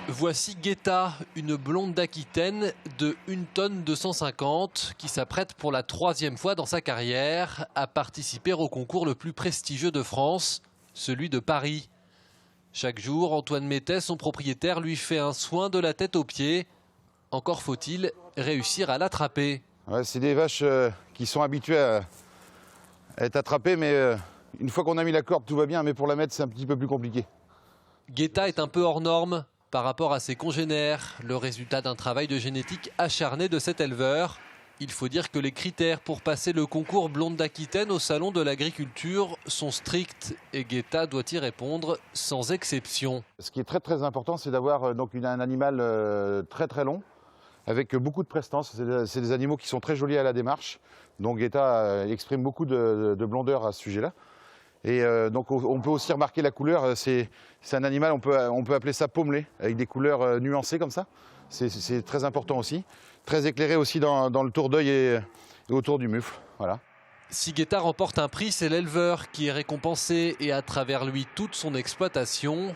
Voici Guetta, une blonde d'Aquitaine de 1 tonne 250 qui s'apprête pour la 3e fois dans sa carrière à participer au concours le plus prestigieux de France, celui de Paris. Chaque jour, Antoine Mettet, son propriétaire, lui fait un soin de la tête aux pieds. Encore faut-il réussir à l'attraper. Ouais, c'est des vaches qui sont habituées à être attrapées, mais une fois qu'on a mis la corde, tout va bien, mais pour la mettre, c'est un petit peu plus compliqué. Guetta est un peu hors norme par rapport à ses congénères, le résultat d'un travail de génétique acharné de cet éleveur. Il faut dire que les critères pour passer le concours blonde d'Aquitaine au salon de l'agriculture sont stricts et Guetta doit y répondre sans exception. Ce qui est très important, c'est d'avoir un animal très long, avec beaucoup de prestance. C'est des animaux qui sont très jolis à la démarche. Donc Guetta exprime beaucoup de blondeur à ce sujet-là. Et donc on peut aussi remarquer la couleur. C'est un animal, on peut appeler ça pommelé, avec des couleurs nuancées comme ça. C'est très important aussi. Très éclairé aussi dans le tour d'œil et autour du mufle. Voilà. Si Guetta remporte un prix, c'est l'éleveur qui est récompensé et à travers lui toute son exploitation.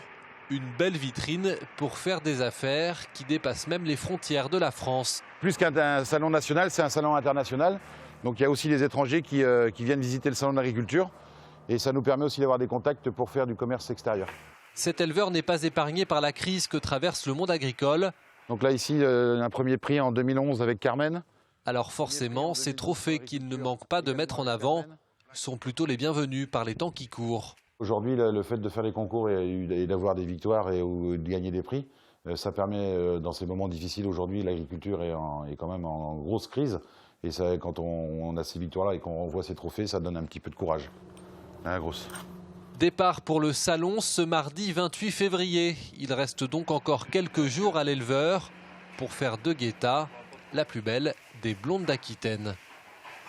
Une belle vitrine pour faire des affaires qui dépassent même les frontières de la France. Plus qu'un salon national, c'est un salon international. Donc il y a aussi les étrangers qui viennent visiter le salon de l'agriculture. Et ça nous permet aussi d'avoir des contacts pour faire du commerce extérieur. Cet éleveur n'est pas épargné par la crise que traverse le monde agricole. Donc là ici, un premier prix en 2011 avec Carmen. Alors forcément, ces trophées qu'il ne manque pas de mettre en avant sont plutôt les bienvenus par les temps qui courent. Aujourd'hui, le fait de faire les concours et d'avoir des victoires et de gagner des prix, ça permet, dans ces moments difficiles aujourd'hui, l'agriculture est quand même en grosse crise. Et ça, quand on a ces victoires-là et qu'on voit ces trophées, ça donne un petit peu de courage. Ah, grosse. Départ pour le salon ce mardi 28 février. Il reste donc encore quelques jours à l'éleveur pour faire de Guetta la plus belle des blondes d'Aquitaine.